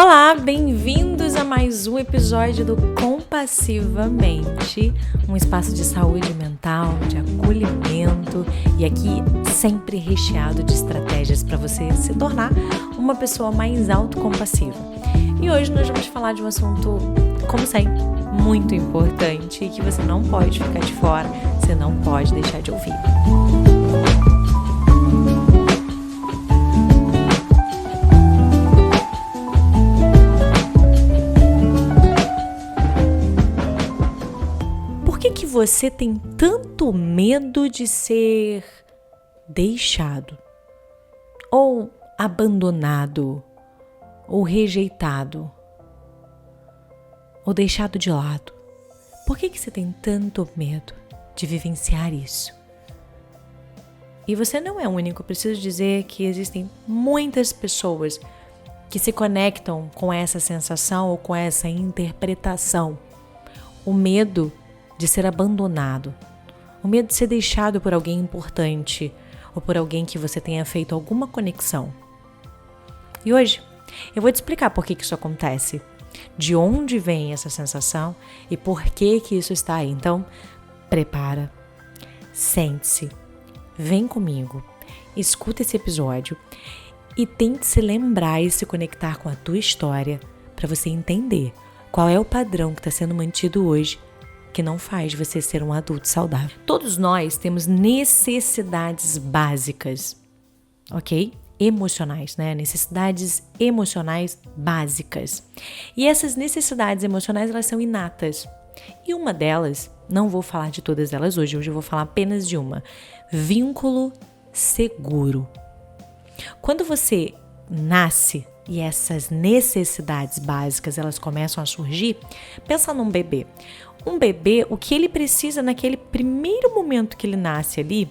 Olá, bem-vindos a mais um episódio do Compassivamente, um espaço de saúde mental, de acolhimento e aqui sempre recheado de estratégias para você se tornar uma pessoa mais autocompassiva. E hoje nós vamos falar de um assunto, como sempre, muito importante e que você não pode ficar de fora, você não pode deixar de ouvir. Por que você tem tanto medo de ser deixado, ou abandonado, ou rejeitado, ou deixado de lado? Por que você tem tanto medo de vivenciar isso? E você não é o único, eu preciso dizer que existem muitas pessoas que se conectam com essa sensação ou com essa interpretação. O medo de ser abandonado, o medo de ser deixado por alguém importante ou por alguém que você tenha feito alguma conexão. E hoje eu vou te explicar por que isso acontece, de onde vem essa sensação e por que isso está aí. Então, prepara, sente-se, vem comigo, escuta esse episódio e tente se lembrar e se conectar com a tua história para você entender qual é o padrão que está sendo mantido hoje que não faz você ser um adulto saudável. Todos nós temos necessidades básicas, ok? Emocionais, né? Necessidades emocionais básicas. E essas necessidades emocionais, elas são inatas. E uma delas, não vou falar de todas elas hoje eu vou falar apenas de uma. Vínculo seguro. Quando você nasce e essas necessidades básicas, elas começam a surgir, pensa num bebê. Um bebê, o que ele precisa naquele primeiro momento que ele nasce ali,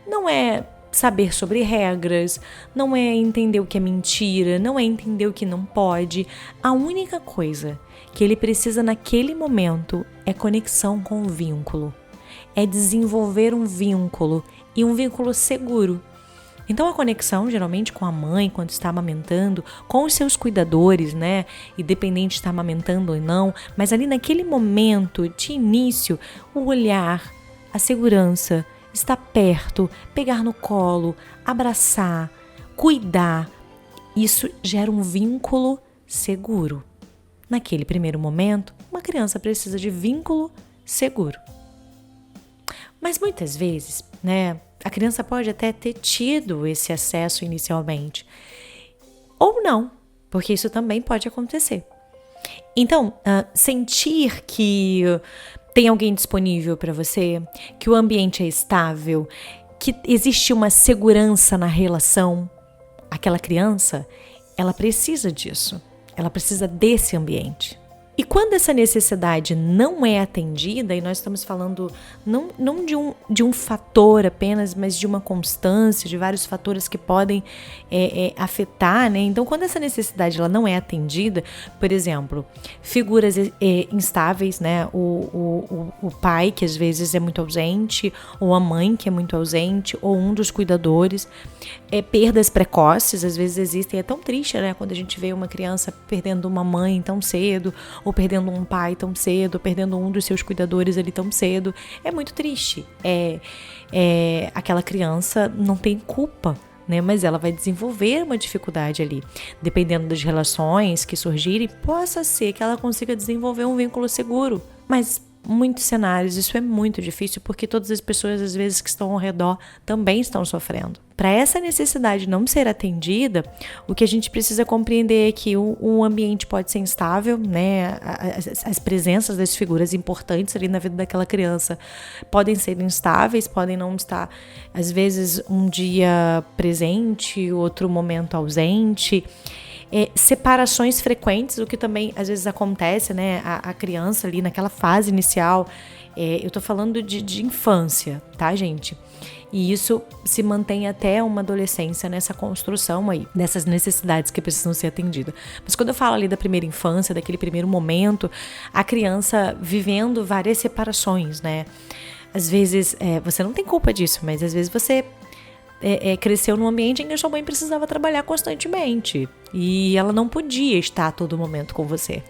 não é saber sobre regras, não é entender o que é mentira, não é entender o que não pode. A única coisa que ele precisa naquele momento é conexão com o vínculo, é desenvolver um vínculo e um vínculo seguro. Então a conexão, geralmente com a mãe, quando está amamentando, com os seus cuidadores, né? Independente de estar amamentando ou não, mas ali naquele momento de início, o olhar, a segurança, estar perto, pegar no colo, abraçar, cuidar, isso gera um vínculo seguro. Naquele primeiro momento, uma criança precisa de vínculo seguro. Mas muitas vezes, né? A criança pode até ter tido esse acesso inicialmente. Ou não, porque isso também pode acontecer. Então, sentir que tem alguém disponível para você, que o ambiente é estável, que existe uma segurança na relação, aquela criança, ela precisa disso. Ela precisa desse ambiente. E quando essa necessidade não é atendida, e nós estamos falando não de um fator apenas, mas de uma constância, de vários fatores que podem afetar, né? Então, quando essa necessidade ela não é atendida, por exemplo, figuras instáveis, né? O pai, que às vezes é muito ausente, ou a mãe, que é muito ausente, ou um dos cuidadores, perdas precoces, às vezes existem, é tão triste, né? Quando a gente vê uma criança perdendo uma mãe tão cedo, ou perdendo um pai tão cedo, ou perdendo um dos seus cuidadores ali tão cedo. É muito triste. Aquela criança não tem culpa, né? Mas ela vai desenvolver uma dificuldade ali. Dependendo das relações que surgirem, possa ser que ela consiga desenvolver um vínculo seguro. Mas muitos cenários, isso é muito difícil porque todas as pessoas, às vezes, que estão ao redor também estão sofrendo. Para essa necessidade não ser atendida, o que a gente precisa compreender é que o ambiente pode ser instável, né? As presenças das figuras importantes ali na vida daquela criança podem ser instáveis, podem não estar, às vezes, um dia presente, outro momento ausente. Separações frequentes, o que também às vezes acontece, né? A criança ali naquela fase inicial, eu tô falando de infância, tá, gente? E isso se mantém até uma adolescência nessa construção aí, dessas necessidades que precisam ser atendidas. Mas quando eu falo ali da primeira infância, daquele primeiro momento, a criança vivendo várias separações, né? Às vezes, você não tem culpa disso, mas às vezes você cresceu num ambiente em que a sua mãe precisava trabalhar constantemente. e ela não podia estar a todo momento com você.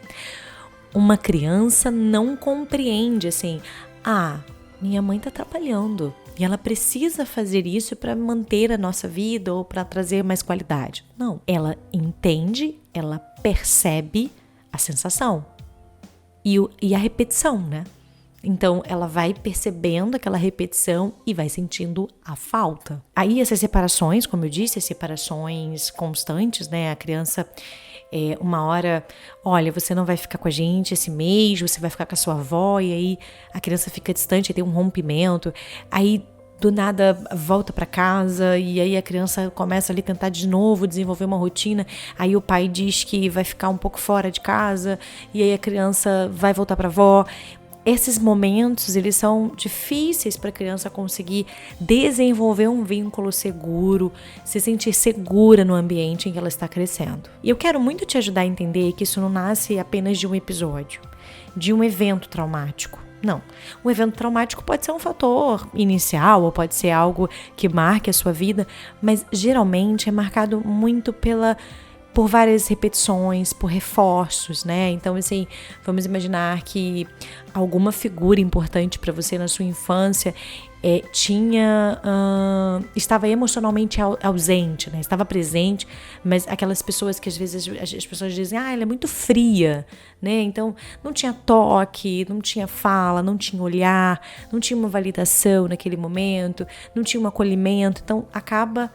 Uma criança não compreende assim, minha mãe está trabalhando e ela precisa fazer isso para manter a nossa vida ou para trazer mais qualidade. Não, ela entende, ela percebe a sensação e a repetição, né? Então, ela vai percebendo aquela repetição e vai sentindo a falta. Aí, essas separações, como eu disse, as separações constantes, né? A criança, uma hora, olha, você não vai ficar com a gente esse mês, você vai ficar com a sua avó, e aí a criança fica distante, aí tem um rompimento, aí do nada volta para casa e aí a criança começa ali a tentar de novo desenvolver uma rotina, aí o pai diz que vai ficar um pouco fora de casa e aí a criança vai voltar para a avó. Esses momentos, eles são difíceis para a criança conseguir desenvolver um vínculo seguro, se sentir segura no ambiente em que ela está crescendo. E eu quero muito te ajudar a entender que isso não nasce apenas de um episódio, de um evento traumático. Não, um evento traumático pode ser um fator inicial ou pode ser algo que marque a sua vida, mas geralmente é marcado muito por várias repetições, por reforços, né? Então, assim, vamos imaginar que alguma figura importante para você na sua infância estava emocionalmente ausente, né? Estava presente, mas aquelas pessoas que às vezes as pessoas dizem, ela é muito fria, né? Então, não tinha toque, não tinha fala, não tinha olhar, não tinha uma validação naquele momento, não tinha um acolhimento, então acaba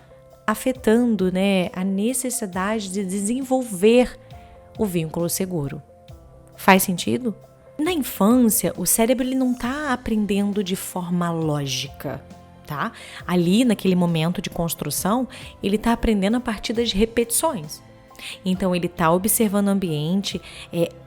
afetando, né, a necessidade de desenvolver o vínculo seguro. Faz sentido? Na infância, o cérebro ele não está aprendendo de forma lógica, tá? Ali, naquele momento de construção, ele está aprendendo a partir das repetições. Então, ele está observando o ambiente,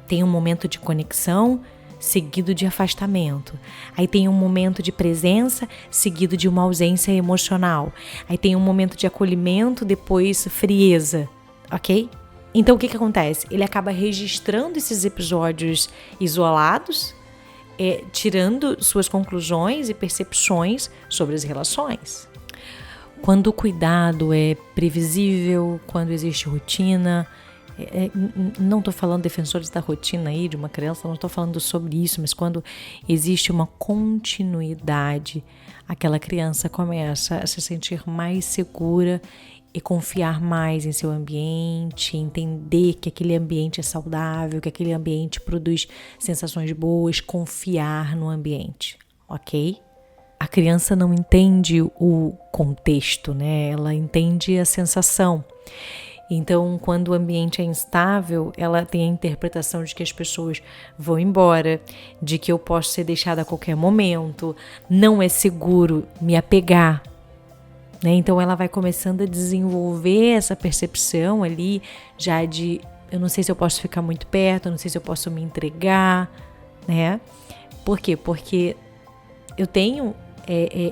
tem um momento de conexão, seguido de afastamento. Aí tem um momento de presença, seguido de uma ausência emocional. Aí tem um momento de acolhimento, depois frieza, ok? Então o que acontece? Ele acaba registrando esses episódios isolados, tirando suas conclusões e percepções sobre as relações. Quando o cuidado é previsível, quando existe rotina, não estou falando defensores da rotina aí de uma criança, não estou falando sobre isso, mas quando existe uma continuidade, aquela criança começa a se sentir mais segura e confiar mais em seu ambiente, entender que aquele ambiente é saudável, que aquele ambiente produz sensações boas, confiar no ambiente, ok? A criança não entende o contexto, né? Ela entende a sensação. Então, quando o ambiente é instável, ela tem a interpretação de que as pessoas vão embora, de que eu posso ser deixada a qualquer momento, não é seguro me apegar, né? Então, ela vai começando a desenvolver essa percepção ali, já de eu não sei se eu posso ficar muito perto, eu não sei se eu posso me entregar, né? Por quê? Porque eu tenho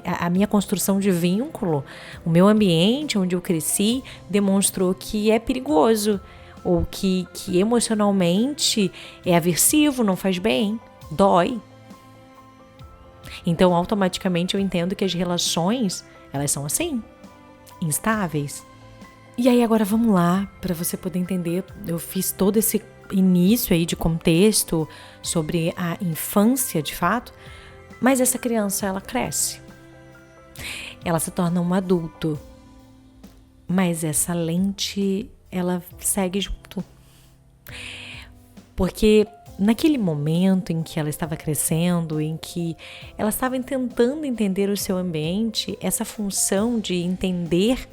a minha construção de vínculo, o meu ambiente onde eu cresci demonstrou que é perigoso ou que emocionalmente é aversivo, não faz bem, dói. Então automaticamente eu entendo que as relações, elas são assim, instáveis. E aí agora vamos lá, para você poder entender, eu fiz todo esse início aí de contexto sobre a infância de fato. Mas essa criança, ela cresce, ela se torna um adulto, mas essa lente, ela segue junto. Porque naquele momento em que ela estava crescendo, em que ela estava tentando entender o seu ambiente, essa função de entender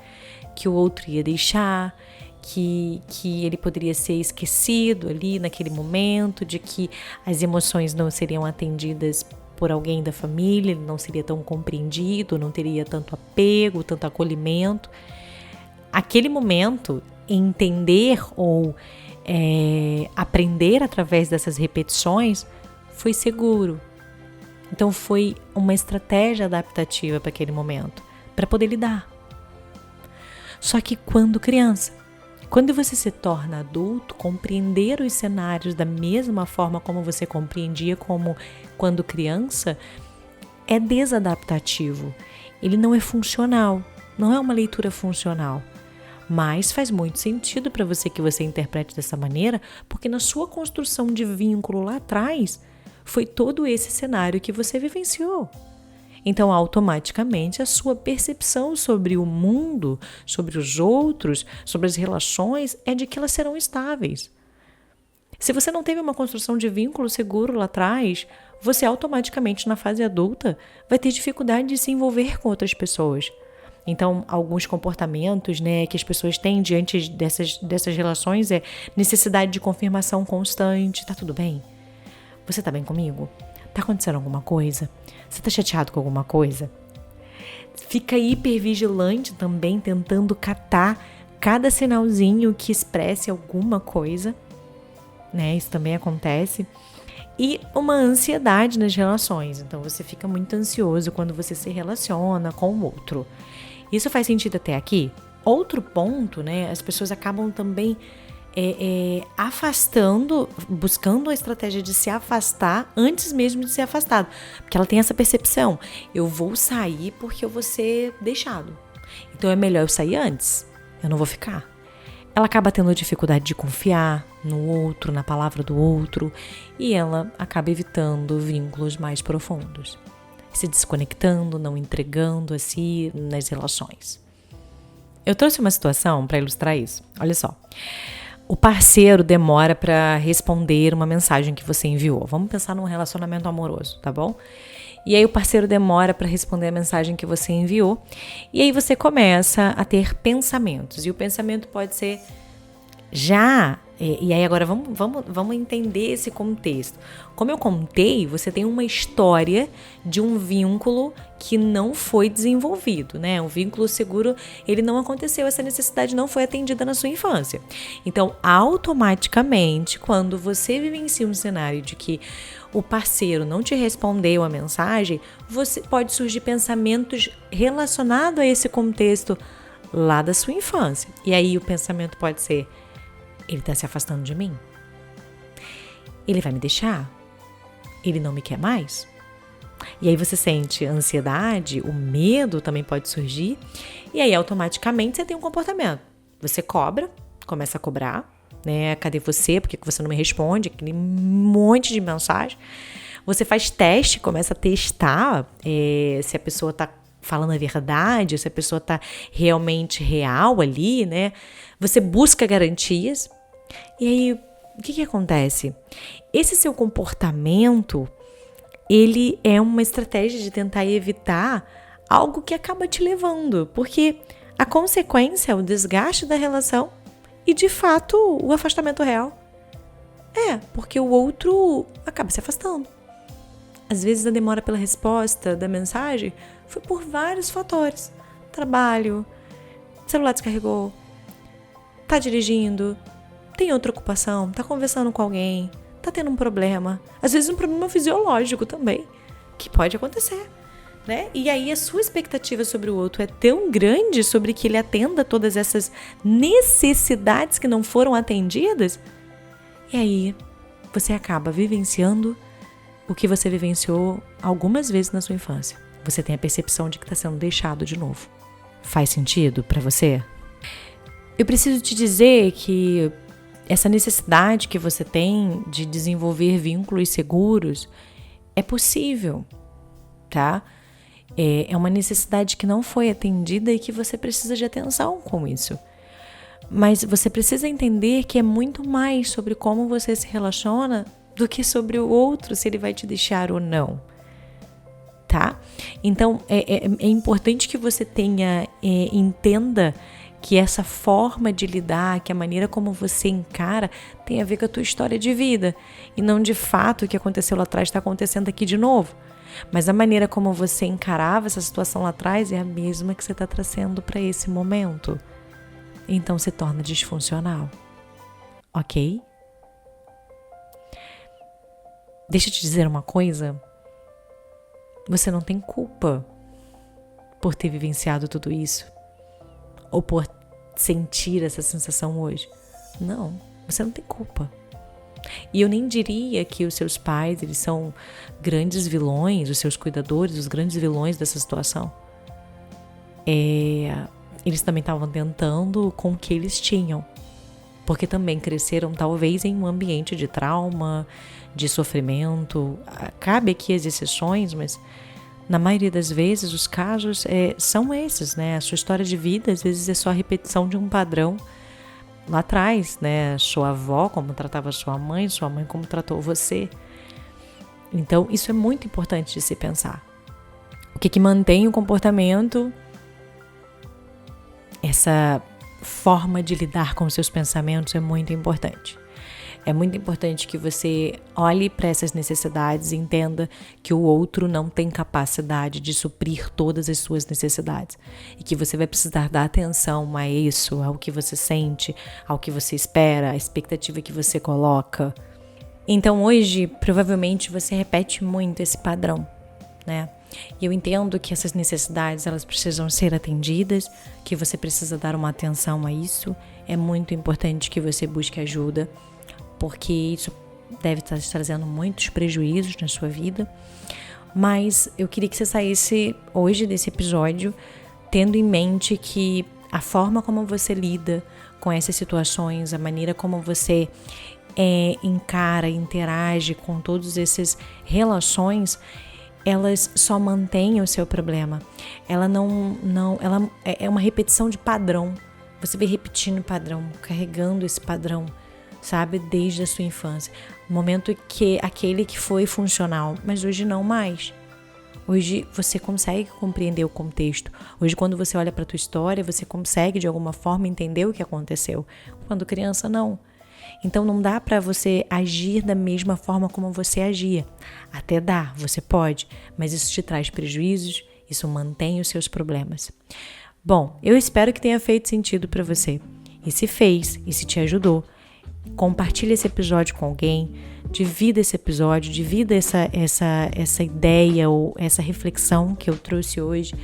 que o outro ia deixar, que ele poderia ser esquecido ali naquele momento, de que as emoções não seriam atendidas por alguém da família, ele não seria tão compreendido, não teria tanto apego, tanto acolhimento. Aquele momento, entender ou aprender através dessas repetições, foi seguro. Então foi uma estratégia adaptativa para aquele momento, para poder lidar. Só que quando criança, quando você se torna adulto, compreender os cenários da mesma forma como você compreendia como quando criança, é desadaptativo. Ele não é funcional, não é uma leitura funcional. Mas faz muito sentido para você que você interprete dessa maneira, porque na sua construção de vínculo lá atrás, foi todo esse cenário que você vivenciou. Então, automaticamente, a sua percepção sobre o mundo, sobre os outros, sobre as relações, é de que elas serão estáveis. Se você não teve uma construção de vínculo seguro lá atrás, você automaticamente, na fase adulta, vai ter dificuldade de se envolver com outras pessoas. Então, alguns comportamentos, né, que as pessoas têm diante dessas relações é necessidade de confirmação constante. Tá tudo bem? Você tá bem comigo? Tá acontecendo alguma coisa? Você tá chateado com alguma coisa? Fica hipervigilante também, tentando catar cada sinalzinho que expresse alguma coisa, né? Isso também acontece. E uma ansiedade nas relações. Então, você fica muito ansioso quando você se relaciona com o outro. Isso faz sentido até aqui? Outro ponto, né? As pessoas acabam também afastando, buscando a estratégia de se afastar antes mesmo de ser afastado. Porque ela tem essa percepção. Eu vou sair porque eu vou ser deixado. Então, é melhor eu sair antes. Eu não vou ficar. Ela acaba tendo dificuldade de confiar no outro, na palavra do outro, e ela acaba evitando vínculos mais profundos, se desconectando, não entregando a si nas relações. Eu trouxe uma situação para ilustrar isso. Olha só. O parceiro demora para responder uma mensagem que você enviou. Vamos pensar num relacionamento amoroso, tá bom? E aí o parceiro demora para responder a mensagem que você enviou. E aí você começa a ter pensamentos. E o pensamento pode ser E aí agora vamos entender esse contexto. Como eu contei, você tem uma história de um vínculo que não foi desenvolvido, né? Um vínculo seguro, ele não aconteceu, essa necessidade não foi atendida na sua infância. Então, automaticamente, quando você vivencia um cenário de que o parceiro não te respondeu a mensagem, pode surgir pensamentos relacionados a esse contexto lá da sua infância. E aí o pensamento pode ser: ele está se afastando de mim? Ele vai me deixar? Ele não me quer mais? E aí você sente ansiedade, o medo também pode surgir. E aí automaticamente você tem um comportamento. Você começa a cobrar, né? Cadê você? Por que você não me responde? Aquele monte de mensagem. Você faz teste, começa a testar se a pessoa está falando a verdade, se a pessoa está realmente real ali, né? Você busca garantias. E aí, o que acontece? Esse seu comportamento, ele é uma estratégia de tentar evitar algo que acaba te levando, porque a consequência é o desgaste da relação e, de fato, o afastamento real. Porque o outro acaba se afastando. Às vezes a demora pela resposta da mensagem foi por vários fatores. Trabalho, celular descarregou, tá dirigindo, tem outra ocupação, tá conversando com alguém, tá tendo um problema. Às vezes um problema fisiológico também, que pode acontecer, né? E aí a sua expectativa sobre o outro é tão grande sobre que ele atenda todas essas necessidades que não foram atendidas. E aí você acaba vivenciando o que você vivenciou algumas vezes na sua infância. Você tem a percepção de que está sendo deixado de novo. Faz sentido para você? Eu preciso te dizer que essa necessidade que você tem de desenvolver vínculos seguros é possível, tá? É uma necessidade que não foi atendida e que você precisa de atenção com isso. Mas você precisa entender que é muito mais sobre como você se relaciona do que sobre o outro, se ele vai te deixar ou não, tá? Então, é importante que você entenda que essa forma de lidar, que a maneira como você encara, tem a ver com a tua história de vida. E não de fato o que aconteceu lá atrás está acontecendo aqui de novo. Mas a maneira como você encarava essa situação lá atrás é a mesma que você está trazendo para esse momento. Então se torna disfuncional. Ok? Deixa eu te dizer uma coisa. Você não tem culpa por ter vivenciado tudo isso. Ou por sentir essa sensação hoje. Não, você não tem culpa. E eu nem diria que os seus pais, eles são grandes vilões, os seus cuidadores, os grandes vilões dessa situação. eles também estavam tentando com o que eles tinham, porque também cresceram talvez em um ambiente de trauma, de sofrimento. Cabe aqui as exceções, mas na maioria das vezes os casos são esses, né? A sua história de vida às vezes é só a repetição de um padrão lá atrás, né? Sua avó como tratava sua mãe como tratou você. Então isso é muito importante de se pensar. O que mantém o comportamento? Essa forma de lidar com os seus pensamentos é muito importante. É muito importante que você olhe para essas necessidades e entenda que o outro não tem capacidade de suprir todas as suas necessidades e que você vai precisar dar atenção a isso, ao que você sente, ao que você espera, à expectativa que você coloca. Então hoje, provavelmente, você repete muito esse padrão, né? E eu entendo que essas necessidades, elas precisam ser atendidas, que você precisa dar uma atenção a isso. É muito importante que você busque ajuda, porque isso deve estar te trazendo muitos prejuízos na sua vida. Mas eu queria que você saísse hoje desse episódio tendo em mente que a forma como você lida com essas situações, a maneira como você encara, interage com todas essas relações, elas só mantêm o seu problema. Ela ela é uma repetição de padrão. Você vai repetindo o padrão, carregando esse padrão, sabe, desde a sua infância. O momento que aquele que foi funcional, mas hoje não mais. Hoje você consegue compreender o contexto. Hoje, quando você olha para a tua história, você consegue de alguma forma entender o que aconteceu. Quando criança, não. Então não dá para você agir da mesma forma como você agia. Até dá, você pode, mas isso te traz prejuízos, isso mantém os seus problemas. Bom, eu espero que tenha feito sentido para você. E se fez, e se te ajudou, compartilhe esse episódio com alguém, divida esse episódio, divida essa ideia ou essa reflexão que eu trouxe hoje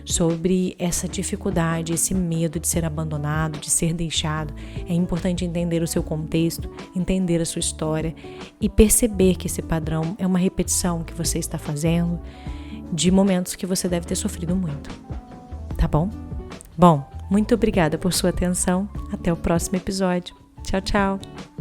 sobre essa dificuldade, esse medo de ser abandonado, de ser deixado. É importante entender o seu contexto, entender a sua história e perceber que esse padrão é uma repetição que você está fazendo de momentos que você deve ter sofrido muito. Tá bom? Bom, muito obrigada por sua atenção. Até o próximo episódio. Tchau, tchau!